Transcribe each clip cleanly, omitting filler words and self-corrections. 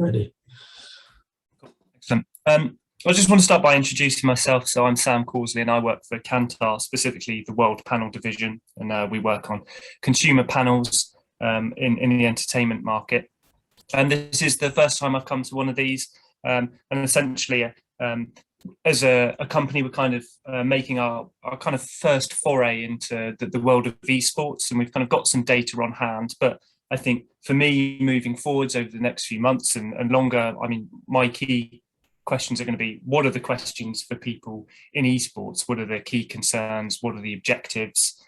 Ready. Cool. Excellent. I just want to start by introducing myself. So I'm Sam Causley and I work for Kantar, specifically the World Panel Division, and we work on consumer panels in the entertainment market. And this is the first time I've come to one of these, and essentially as a company, we're kind of making our kind of first foray into the world of esports, and we've kind of got some data on hand. But I think for me, moving forwards over the next few months and longer, I mean, my key questions are going to be, what are the questions for people in esports? What are the key concerns? What are the objectives?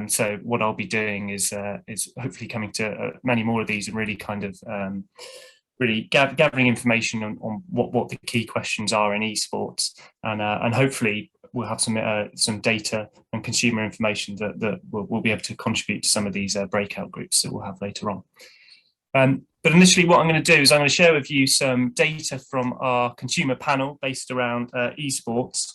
So what I'll be doing is hopefully coming to many more of these and really kind of really gathering information on what the key questions are in esports, and hopefully we'll have some data and consumer information that we'll be able to contribute to some of these breakout groups that we'll have later on. But initially, what I'm going to do is I'm going to share with you some data from our consumer panel based around esports.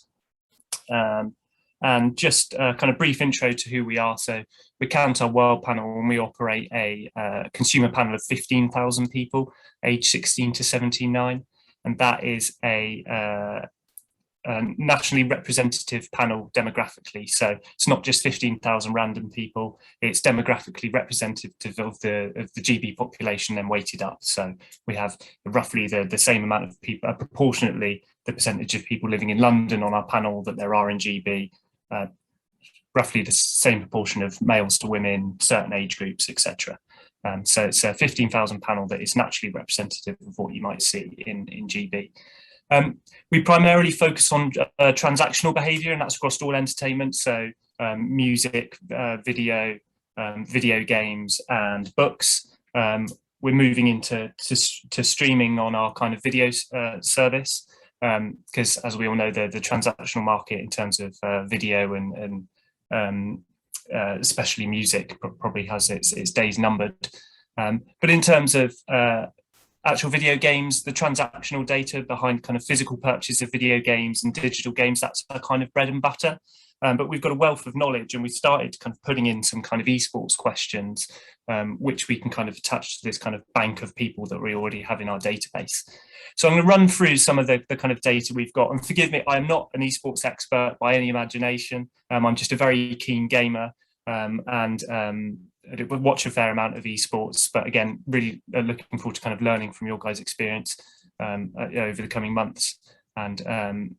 And just a kind of brief intro to who we are. So we're Kantar World Panel, and we operate a consumer panel of 15,000 people, aged 16 to 79. And that is a nationally representative panel demographically. So it's not just 15,000 random people, it's demographically representative of the GB population then weighted up. So we have roughly the same amount of people, proportionately the percentage of people living in London on our panel that there are in GB, roughly the same proportion of males to women, certain age groups, etc. So it's a 15,000 panel that is naturally representative of what you might see in GB. We primarily focus on transactional behaviour, and that's across all entertainment, so music, video, video games and books. We're moving into streaming on our kind of video service, because as we all know, the transactional market in terms of video and especially music probably has its days numbered. But in terms of actual video games, the transactional data behind kind of physical purchase of video games and digital games, that's our kind of bread and butter. But we've got a wealth of knowledge, and we started kind of putting in some kind of esports questions, which we can kind of attach to this kind of bank of people that we already have in our database. So I'm going to run through some of the kind of data we've got. And forgive me, I'm not an esports expert by any imagination. I'm just a very keen gamer, and I watch a fair amount of esports, but again, really looking forward to kind of learning from your guys' experience over the coming months, and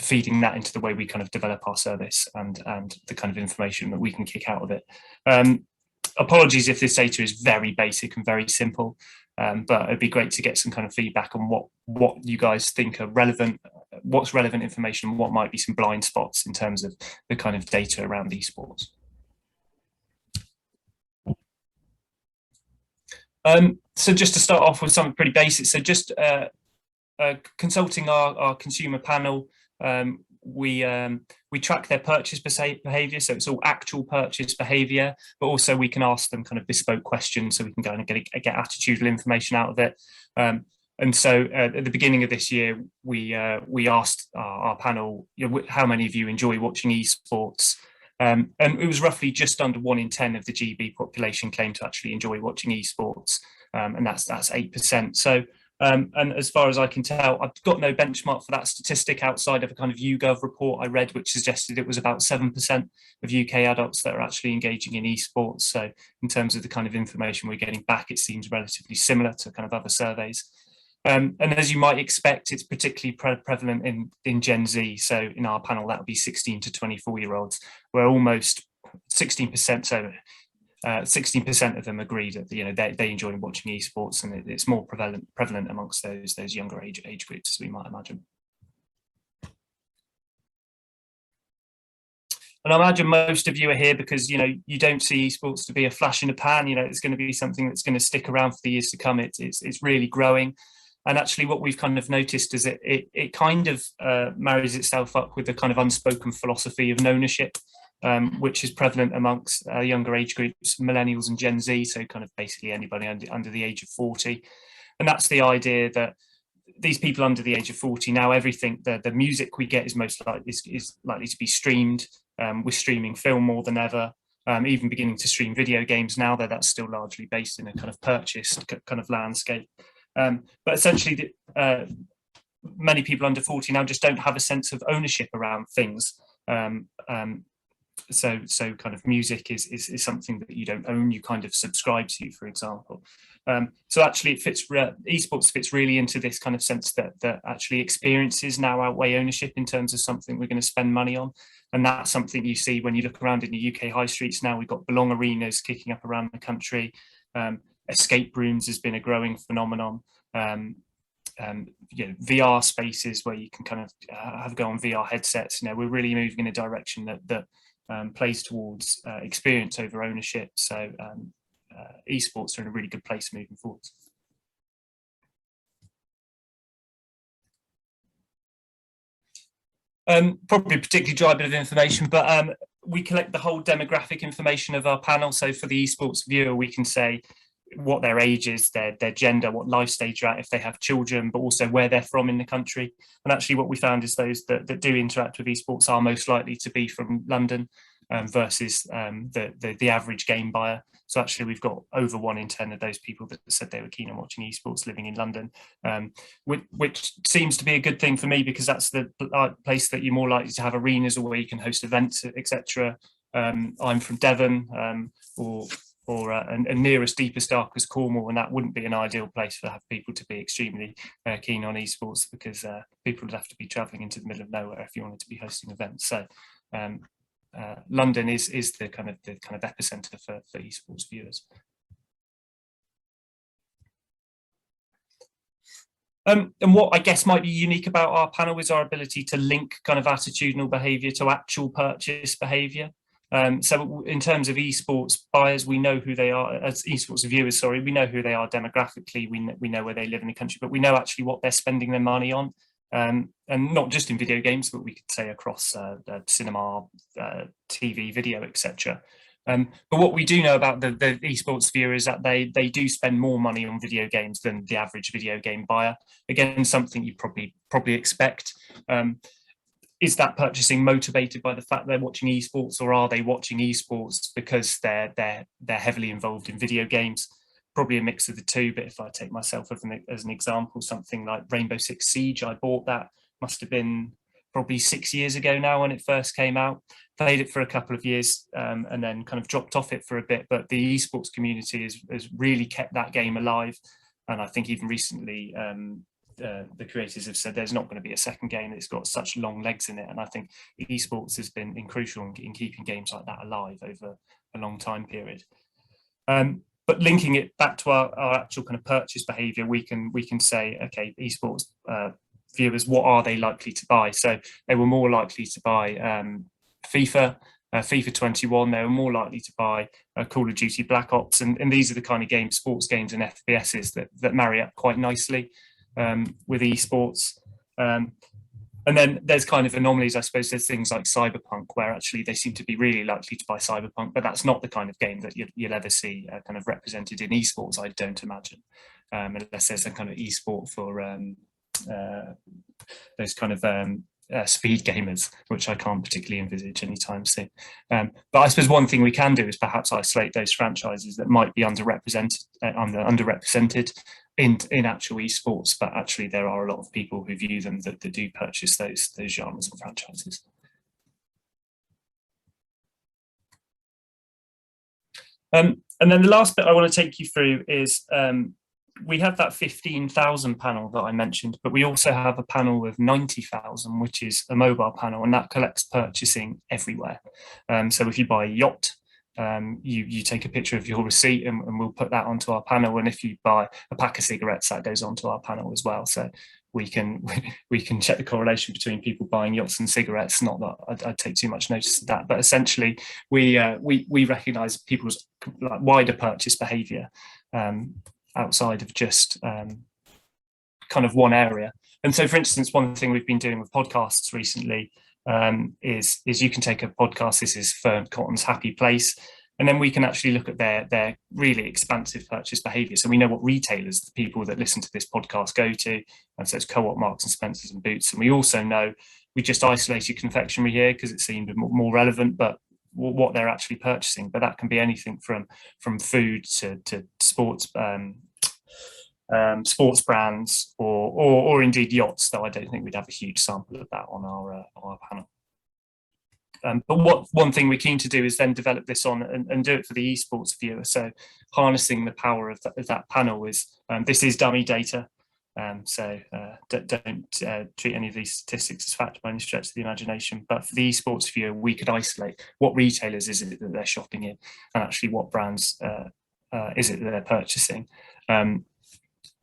feeding that into the way we kind of develop our service and the kind of information that we can kick out of it. Apologies if this data is very basic and very simple, but it'd be great to get some kind of feedback on what you guys think are relevant, what's relevant information, and what might be some blind spots in terms of the kind of data around esports. So just to start off with something pretty basic, so just consulting our consumer panel, we track their purchase behaviour, so it's all actual purchase behaviour, but also we can ask them kind of bespoke questions, so we can go and get attitudinal information out of it. And so at the beginning of this year, we asked our panel, how many of you enjoy watching esports? And it was roughly just under 1 in 10 of the GB population claimed to actually enjoy watching esports, and that's 8%. So and as far as I can tell, I've got no benchmark for that statistic outside of a kind of YouGov report I read, which suggested it was about 7% of UK adults that are actually engaging in esports. So in terms of the kind of information we're getting back, it seems relatively similar to kind of other surveys. And as you might expect, it's particularly prevalent in Gen Z. So in our panel, that would be 16 to 24-year-olds, where almost 16%, so 16% of them agree that they enjoy watching esports, and it's more prevalent amongst those younger age groups, as we might imagine. And I imagine most of you are here because you don't see esports to be a flash in the pan. It's going to be something that's going to stick around for the years to come. It's really growing. And actually what we've kind of noticed is it kind of marries itself up with the kind of unspoken philosophy of ownership, which is prevalent amongst younger age groups, millennials and Gen Z, so kind of basically anybody under the age of 40. And that's the idea that these people under the age of 40, now everything, the music we get is likely to be streamed. We're streaming film more than ever, even beginning to stream video games now, though that's still largely based in a kind of purchased kind of landscape. But essentially, many people under 40 now just don't have a sense of ownership around things. So kind of music is something that you don't own, you kind of subscribe to, for example. So actually it fits, esports fits really into this kind of sense that actually experiences now outweigh ownership in terms of something we're going to spend money on. And that's something you see when you look around in the UK high streets now. We've got belong arenas kicking up around the country. Escape rooms has been a growing phenomenon. VR spaces where you can kind of have a go on VR headsets. We're really moving in a direction that plays towards experience over ownership. So esports are in a really good place moving forward. Probably a particularly dry bit of information, but we collect the whole demographic information of our panel. So for the esports viewer, we can say what their age is, their gender, what life stage they're at, if they have children, but also where they're from in the country. And actually what we found is those that do interact with esports are most likely to be from London versus the average game buyer. So actually we've got over 1 in 10 of those people that said they were keen on watching esports living in London, which seems to be a good thing for me, because that's the place that you're more likely to have arenas or where you can host events, etc. I'm from Devon, and nearest, deepest, darkest Cornwall, and that wouldn't be an ideal place for have people to be extremely keen on esports, because people would have to be travelling into the middle of nowhere if you wanted to be hosting events. So London is the kind of epicenter for esports viewers. And what I guess might be unique about our panel is our ability to link kind of attitudinal behaviour to actual purchase behaviour. So in terms of esports buyers, we know who they are. As esports viewers, sorry, we know who they are demographically. We know where they live in the country, but we know actually what they're spending their money on, and not just in video games, but we could say across cinema, TV, video, etc. But what we do know about the esports viewer is that they do spend more money on video games than the average video game buyer. Again, something you probably expect. Is that purchasing motivated by the fact they're watching esports, or are they watching esports because they're heavily involved in video games? Probably a mix of the two. But if I take myself as an example, something like Rainbow Six Siege, I bought that, must have been probably 6 years ago now when it first came out. Played it for a couple of years and then kind of dropped off it for a bit. But the esports community has really kept that game alive. And I think even recently, the creators have said there's not going to be a second game that's got such long legs in it. And I think esports has been crucial in keeping games like that alive over a long time period. But linking it back to our actual kind of purchase behavior, we can say, okay, esports viewers, what are they likely to buy? So they were more likely to buy FIFA 21, they were more likely to buy Call of Duty Black Ops, and these are the kind of games, sports games and FPSs that marry up quite nicely with esports. And then there's kind of anomalies, I suppose. There's things like Cyberpunk, where actually they seem to be really likely to buy Cyberpunk, but that's not the kind of game that you'll ever see kind of represented in esports, I don't imagine, unless there's a kind of esport for those kind of speed gamers, which I can't particularly envisage anytime soon. But I suppose one thing we can do is perhaps isolate those franchises that might be underrepresented in actual esports, but actually there are a lot of people who view them that do purchase those genres and franchises. And then the last bit I want to take you through is we have that 15,000 panel that I mentioned, but we also have a panel of 90,000, which is a mobile panel, and that collects purchasing everywhere. So if you buy a yacht, you take a picture of your receipt and we'll put that onto our panel. And if you buy a pack of cigarettes, that goes onto our panel as well. So we can check the correlation between people buying yachts and cigarettes. Not that I'd take too much notice of that, but essentially we recognise people's wider purchase behaviour outside of just kind of one area. And so, for instance, one thing we've been doing with podcasts recently is you can take a podcast. This is Fern Cotton's Happy Place, and then we can actually look at their really expansive purchase behaviour. So we know what retailers the people that listen to this podcast go to, and so it's Co-op, Marks and Spencers, and Boots. And we also know, we just isolated confectionery here because it seemed more relevant, but what they're actually purchasing. But that can be anything from food to sports sports brands, or indeed yachts, though I don't think we'd have a huge sample of that on our panel. But one thing we're keen to do is then develop this on and do it for the esports viewer. So harnessing the power of that panel is, this is dummy data. So don't treat any of these statistics as fact by any stretch of the imagination. But for the esports viewer, we could isolate what retailers is it that they're shopping in, and actually what brands is it that they're purchasing.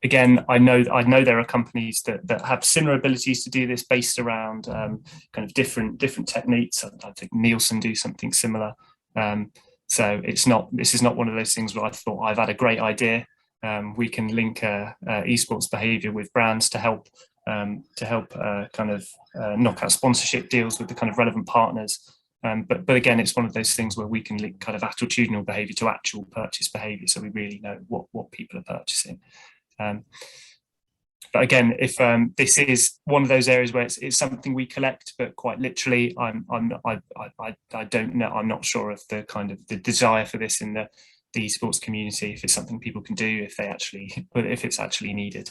Again, I know there are companies that have similar abilities to do this based around kind of different techniques. I think Nielsen do something similar. So this is not one of those things where I thought I've had a great idea. We can link esports behavior with brands to help kind of knock out sponsorship deals with the kind of relevant partners. But again, it's one of those things where we can link kind of attitudinal behavior to actual purchase behavior, so we really know what people are purchasing. But again, if this is one of those areas where it's something we collect, but quite literally, I don't know. I'm not sure of the kind of the desire for this in the esports community. If it's something people can do, if it's actually needed.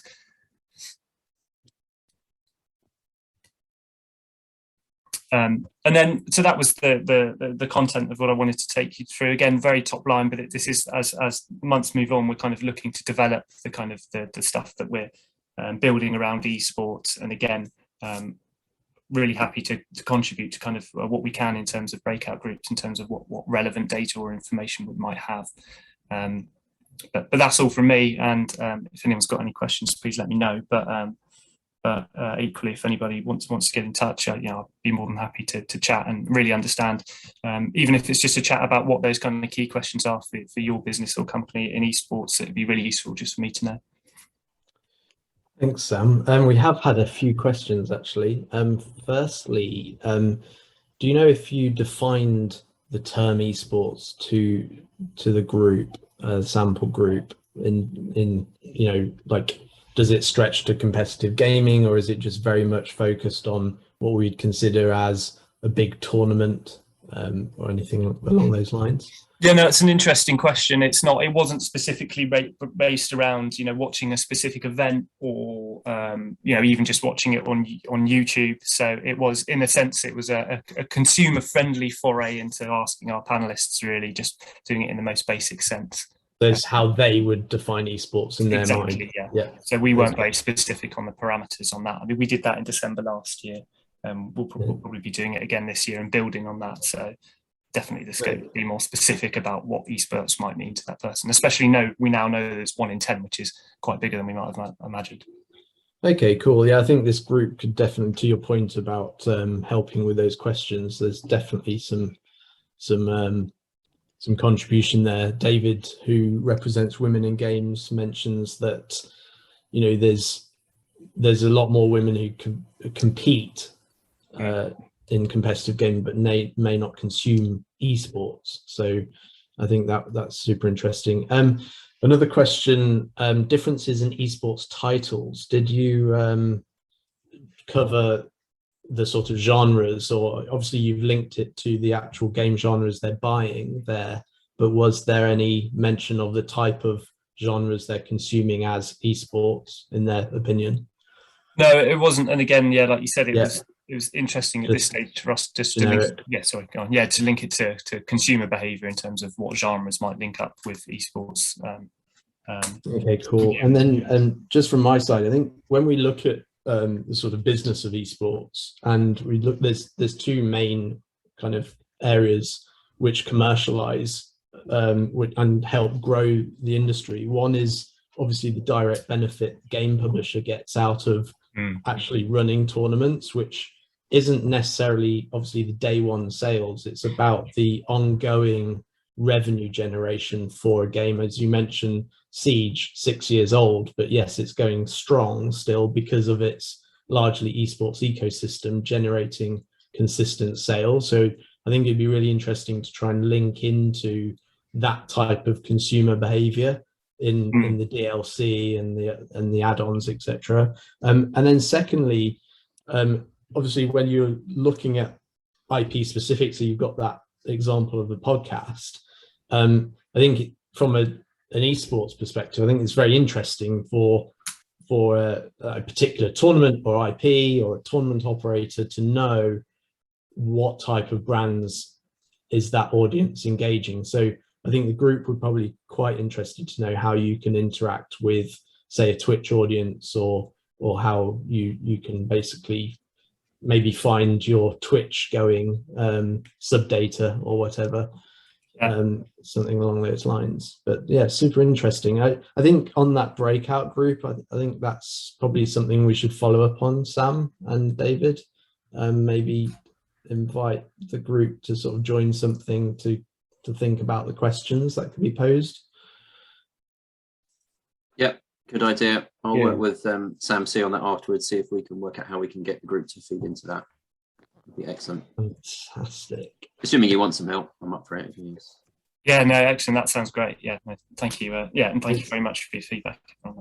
And then, so that was the content of what I wanted to take you through. Again, very top line, but this is as months move on, we're kind of looking to develop the kind of the stuff that we're building around esports. And again, really happy to contribute to kind of what we can in terms of breakout groups, in terms of what relevant data or information we might have. But that's all from me. And if anyone's got any questions, please let me know. But equally, if anybody wants to get in touch, I'll be more than happy to chat and really understand, even if it's just a chat about what those kind of key questions are for your business or company in esports. It'd be really useful just for me to know. Thanks, Sam. We have had a few questions actually. Firstly, do you know if you defined the term esports to the group, sample group, in like, does it stretch to competitive gaming, or is it just very much focused on what we'd consider as a big tournament, or anything along those lines? Yeah, no, it's an interesting question. It wasn't specifically based around, watching a specific event or, even just watching it on YouTube. So it was, in a sense, it was a consumer friendly foray into asking our panelists, really just doing it in the most basic sense. That's how they would define esports in their mind. Exactly, yeah. So we weren't very specific on the parameters on that. I mean, we did that in December last year. We'll probably be doing it again this year and building on that. So definitely the scope to be more specific about what esports might mean to that person. Especially we now know that it's 1 in 10, which is quite bigger than we might have imagined. Okay, cool. Yeah, I think this group could definitely, to your point about helping with those questions, there's definitely some contribution there. David, who represents Women in Games, mentions that there's a lot more women who compete in competitive gaming, but may not consume esports. So I think that's super interesting. Another question: differences in esports titles. Did you cover the sort of genres, or obviously you've linked it to the actual game genres they're buying there, but was there any mention of the type of genres they're consuming as esports in their opinion? No, it wasn't. And again, yeah, like you said, it was interesting at this stage for us just to link, to link it to consumer behavior in terms of what genres might link up with esports. Okay, cool. And then just from my side, I think when we look at the sort of business of esports, and we look, there's two main kind of areas which commercialize and help grow the industry. One is obviously the direct benefit game publisher gets out of actually running tournaments, which isn't necessarily obviously the day one sales. It's about the ongoing revenue generation for a game. As you mentioned, Siege, 6 years old, but yes, it's going strong still because of its largely esports ecosystem generating consistent sales. So I think it'd be really interesting to try and link into that type of consumer behavior in the DLC and the add-ons, etc. And then secondly, obviously when you're looking at IP specific, so you've got that example of the podcast. I think from an esports perspective, I think it's very interesting for a particular tournament or IP or a tournament operator to know what type of brands is that audience engaging. So I think the group would probably be quite interested to know how you can interact with, say, a Twitch audience, or how you can basically maybe find your Twitch going sub data or whatever. Something along those lines. But yeah, super interesting. I think on that breakout group, I think that's probably something we should follow up on, Sam and David. Maybe invite the group to sort of join something to think about the questions that could be posed. Yeah, good idea. I'll work with Sam C on that afterwards, see if we can work out how we can get the group to feed into that. It'd be excellent. Fantastic. Assuming you want some help, I'm up for it. Yeah, no, excellent. That sounds great. Yeah, no, thank you. And thank you very much for your feedback on that.